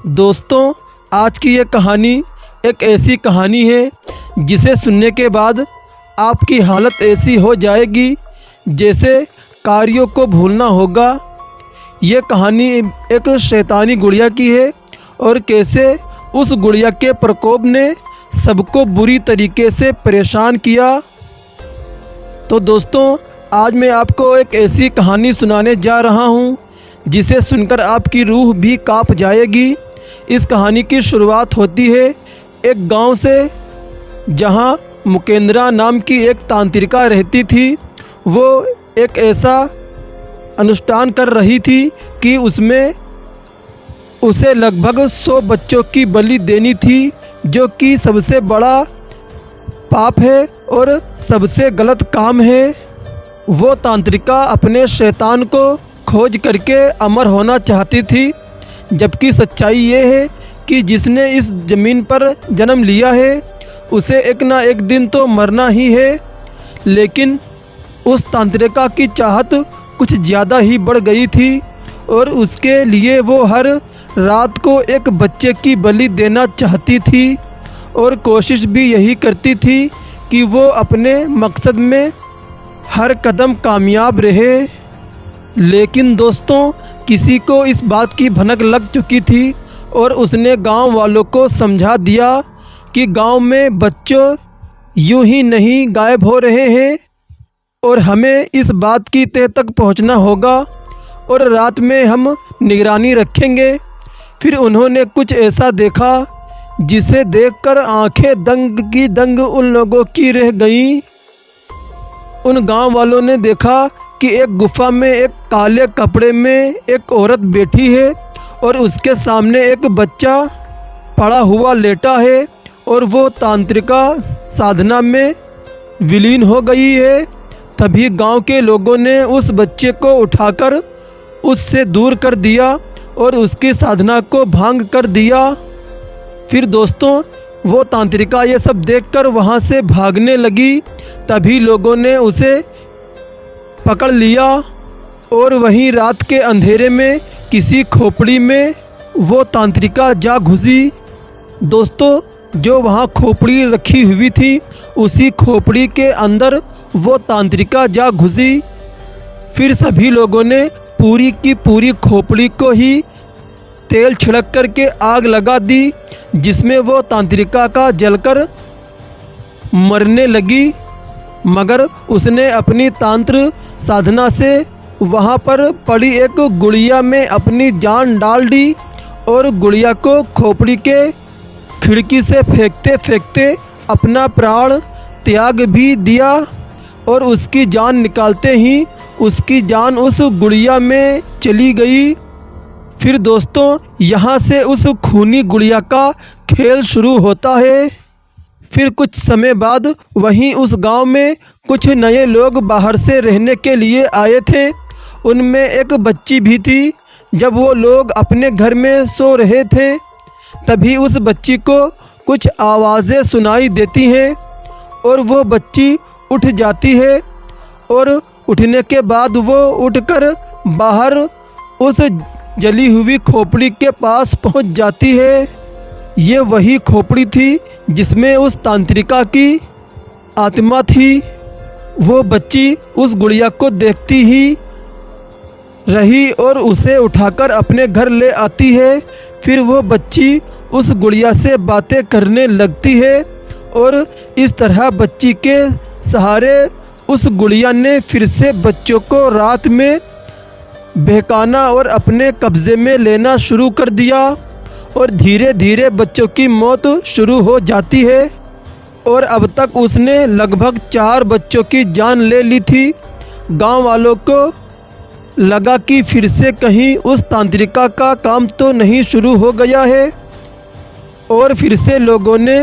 दोस्तों, आज की ये कहानी एक ऐसी कहानी है जिसे सुनने के बाद आपकी हालत ऐसी हो जाएगी जैसे कार्यों को भूलना होगा। ये कहानी एक शैतानी गुड़िया की है और कैसे उस गुड़िया के प्रकोप ने सबको बुरी तरीके से परेशान किया। तो दोस्तों, आज मैं आपको एक ऐसी कहानी सुनाने जा रहा हूँ जिसे सुनकर आपकी रूह भी कांप जाएगी। इस कहानी की शुरुआत होती है एक गांव से, जहां मुकेंद्रा नाम की एक तांत्रिका रहती थी। वो एक ऐसा अनुष्ठान कर रही थी कि उसमें उसे लगभग 100 बच्चों की बलि देनी थी, जो कि सबसे बड़ा पाप है और सबसे गलत काम है। वो तांत्रिका अपने शैतान को खोज करके अमर होना चाहती थी, जबकि सच्चाई ये है कि जिसने इस ज़मीन पर जन्म लिया है उसे एक ना एक दिन तो मरना ही है। लेकिन उस तांत्रिका की चाहत कुछ ज़्यादा ही बढ़ गई थी और उसके लिए वो हर रात को एक बच्चे की बलि देना चाहती थी और कोशिश भी यही करती थी कि वो अपने मकसद में हर कदम कामयाब रहे। लेकिन दोस्तों, किसी को इस बात की भनक लग चुकी थी और उसने गांव वालों को समझा दिया कि गांव में बच्चों यूं ही नहीं गायब हो रहे हैं और हमें इस बात की तह तक पहुंचना होगा और रात में हम निगरानी रखेंगे। फिर उन्होंने कुछ ऐसा देखा जिसे देखकर आंखें दंग की दंग उन लोगों की रह गईं। उन गांव वालों ने देखा कि एक गुफा में एक काले कपड़े में एक औरत बैठी है और उसके सामने एक बच्चा पड़ा हुआ लेटा है और वो तांत्रिका साधना में विलीन हो गई है। तभी गांव के लोगों ने उस बच्चे को उठाकर उससे दूर कर दिया और उसकी साधना को भंग कर दिया। फिर दोस्तों, वो तांत्रिका ये सब देखकर वहाँ से भागने लगी। तभी लोगों ने उसे पकड़ लिया और वहीं रात के अंधेरे में किसी खोपड़ी में वो तांत्रिका जा घुसी। दोस्तों, जो वहाँ खोपड़ी रखी हुई थी उसी खोपड़ी के अंदर वो तांत्रिका जा घुसी। फिर सभी लोगों ने पूरी की पूरी खोपड़ी को ही तेल छिड़क करके आग लगा दी, जिसमें वो तांत्रिका का जलकर मरने लगी। मगर उसने अपनी तांत्र साधना से वहाँ पर पड़ी एक गुड़िया में अपनी जान डाल दी और गुड़िया को खोपड़ी के खिड़की से फेंकते फेंकते अपना प्राण त्याग भी दिया और उसकी जान निकालते ही उसकी जान उस गुड़िया में चली गई। फिर दोस्तों, यहाँ से उस खूनी गुड़िया का खेल शुरू होता है। फिर कुछ समय बाद वहीं उस गांव में कुछ नए लोग बाहर से रहने के लिए आए थे। उनमें एक बच्ची भी थी। जब वो लोग अपने घर में सो रहे थे तभी उस बच्ची को कुछ आवाज़ें सुनाई देती हैं और वो बच्ची उठ जाती है और उठने के बाद वो उठकर बाहर उस जली हुई खोपड़ी के पास पहुंच जाती है। ये वही खोपड़ी थी जिसमें उस तांत्रिका की आत्मा थी। वो बच्ची उस गुड़िया को देखती ही रही और उसे उठाकर अपने घर ले आती है। फिर वो बच्ची उस गुड़िया से बातें करने लगती है और इस तरह बच्ची के सहारे उस गुड़िया ने फिर से बच्चों को रात में बहकाना और अपने कब्ज़े में लेना शुरू कर दिया और धीरे धीरे बच्चों की मौत शुरू हो जाती है और अब तक उसने लगभग 4 बच्चों की जान ले ली थी। गांव वालों को लगा कि फिर से कहीं उस तांत्रिका का काम तो नहीं शुरू हो गया है और फिर से लोगों ने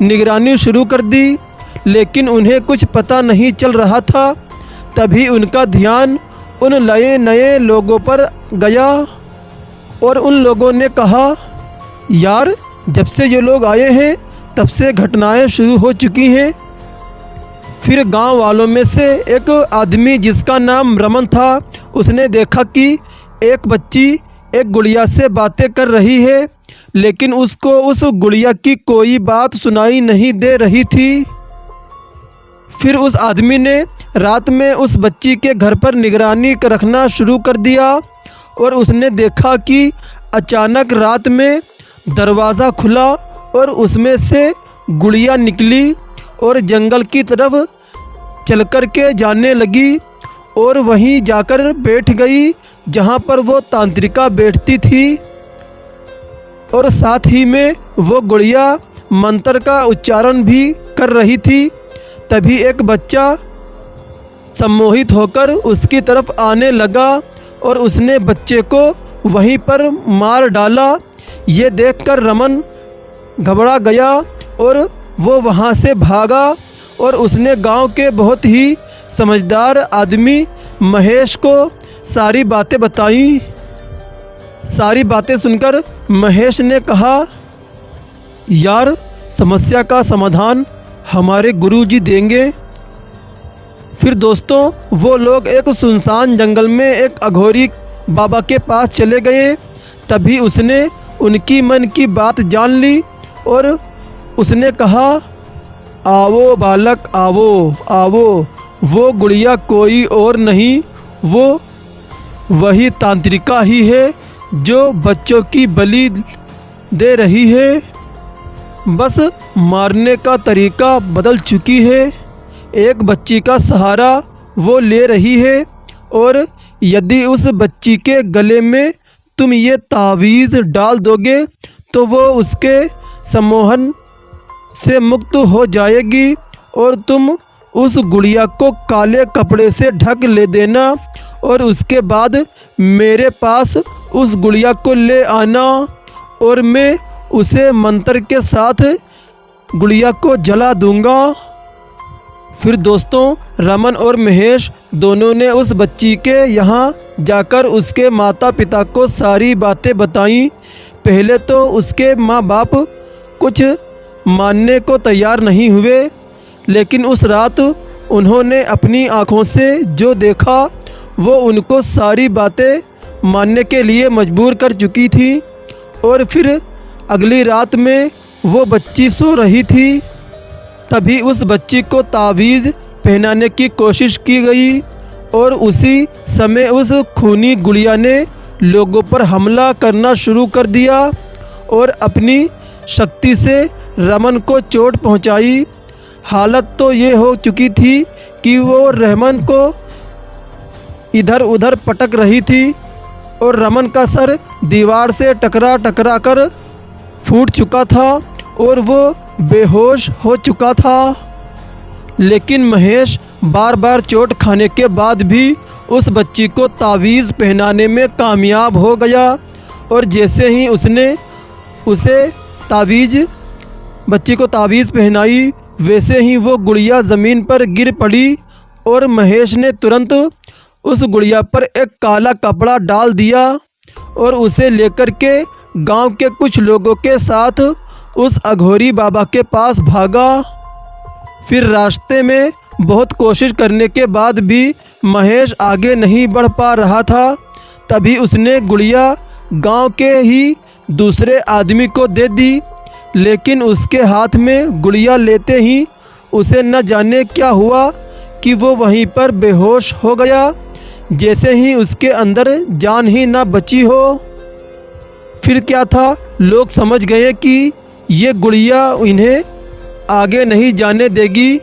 निगरानी शुरू कर दी, लेकिन उन्हें कुछ पता नहीं चल रहा था। तभी उनका ध्यान उन नए नए लोगों पर गया और उन लोगों ने कहा, यार, जब से ये लोग आए हैं तब से घटनाएं शुरू हो चुकी हैं। फिर गांव वालों में से एक आदमी जिसका नाम रमन था, उसने देखा कि एक बच्ची एक गुड़िया से बातें कर रही है, लेकिन उसको उस गुड़िया की कोई बात सुनाई नहीं दे रही थी। फिर उस आदमी ने रात में उस बच्ची के घर पर निगरानी रखना शुरू कर दिया और उसने देखा कि अचानक रात में दरवाज़ा खुला और उसमें से गुड़िया निकली और जंगल की तरफ चल कर के जाने लगी और वहीं जाकर बैठ गई जहाँ पर वो तांत्रिका बैठती थी। और साथ ही में वो गुड़िया मंत्र का उच्चारण भी कर रही थी। तभी एक बच्चा सम्मोहित होकर उसकी तरफ आने लगा और उसने बच्चे को वहीं पर मार डाला। ये देखकर रमन घबरा गया और वो वहाँ से भागा और उसने गांव के बहुत ही समझदार आदमी महेश को सारी बातें बताई। सारी बातें सुनकर महेश ने कहा, यार समस्या का समाधान हमारे गुरुजी देंगे। फिर दोस्तों वो लोग एक सुनसान जंगल में एक अघोरी बाबा के पास चले गए। तभी उसने उनकी मन की बात जान ली और उसने कहा, आओ बालक आओ आओ, वो गुड़िया कोई और नहीं, वो वही तांत्रिका ही है जो बच्चों की बलि दे रही है। बस मारने का तरीका बदल चुकी है। एक बच्ची का सहारा वो ले रही है और यदि उस बच्ची के गले में तुम ये तावीज़ डाल दोगे तो वो उसके सम्मोहन से मुक्त हो जाएगी और तुम उस गुड़िया को काले कपड़े से ढक ले देना और उसके बाद मेरे पास उस गुड़िया को ले आना और मैं उसे मंत्र के साथ गुड़िया को जला दूंगा। फिर दोस्तों रमन और महेश दोनों ने उस बच्ची के यहाँ जाकर उसके माता पिता को सारी बातें बताईं। पहले तो उसके माँ बाप कुछ मानने को तैयार नहीं हुए, लेकिन उस रात उन्होंने अपनी आँखों से जो देखा वो उनको सारी बातें मानने के लिए मजबूर कर चुकी थी। और फिर अगली रात में वो बच्ची सो रही थी। तभी उस बच्ची को तावीज़ पहनाने की कोशिश की गई और उसी समय उस खूनी गुड़िया ने लोगों पर हमला करना शुरू कर दिया और अपनी शक्ति से रमन को चोट पहुंचाई। हालत तो ये हो चुकी थी कि वो रहमान को इधर उधर पटक रही थी और रमन का सर दीवार से टकरा टकरा कर फूट चुका था और वो बेहोश हो चुका था। लेकिन महेश बार बार चोट खाने के बाद भी उस बच्ची को तावीज़ पहनाने में कामयाब हो गया और जैसे ही उसने बच्ची को तावीज़ पहनाई वैसे ही वो गुड़िया ज़मीन पर गिर पड़ी और महेश ने तुरंत उस गुड़िया पर एक काला कपड़ा डाल दिया और उसे लेकर के गांव के कुछ लोगों के साथ उस अघोरी बाबा के पास भागा। फिर रास्ते में बहुत कोशिश करने के बाद भी महेश आगे नहीं बढ़ पा रहा था। तभी उसने गुड़िया गांव के ही दूसरे आदमी को दे दी, लेकिन उसके हाथ में गुड़िया लेते ही उसे न जाने क्या हुआ कि वो वहीं पर बेहोश हो गया, जैसे ही उसके अंदर जान ही ना बची हो। फिर क्या था, लोग समझ गए कि ये गुड़िया इन्हें आगे नहीं जाने देगी।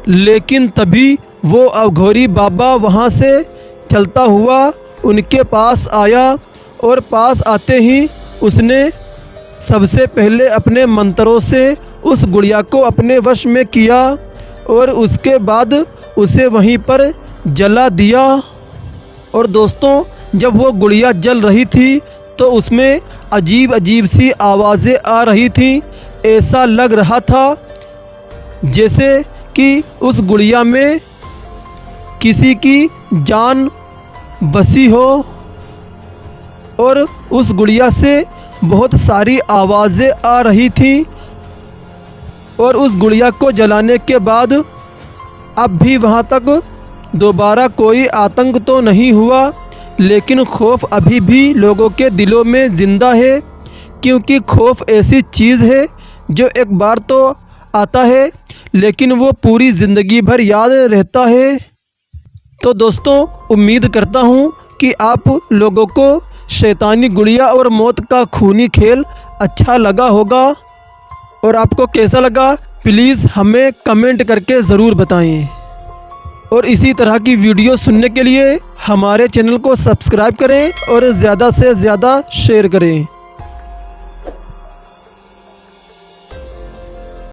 लेकिन तभी वो अघोरी बाबा वहाँ से चलता हुआ उनके पास आया और पास आते ही उसने सबसे पहले अपने मंत्रों से उस गुड़िया को अपने वश में किया और उसके बाद उसे वहीं पर जला दिया। और दोस्तों जब वो गुड़िया जल रही थी तो उसमें अजीब अजीब सी आवाज़ें आ रही थी। ऐसा लग रहा था जैसे कि उस गुड़िया में किसी की जान बसी हो और उस गुड़िया से बहुत सारी आवाज़ें आ रही थी। और उस गुड़िया को जलाने के बाद अब भी वहाँ तक दोबारा कोई आतंक तो नहीं हुआ, लेकिन खौफ अभी भी लोगों के दिलों में ज़िंदा है, क्योंकि खौफ ऐसी चीज़ है जो एक बार तो आता है लेकिन वो पूरी ज़िंदगी भर याद रहता है। तो दोस्तों, उम्मीद करता हूँ कि आप लोगों को शैतानी गुड़िया और मौत का खूनी खेल अच्छा लगा होगा, और आपको कैसा लगा प्लीज़ हमें कमेंट करके ज़रूर बताएं। और इसी तरह की वीडियो सुनने के लिए हमारे चैनल को सब्सक्राइब करें और ज़्यादा से ज़्यादा शेयर करें।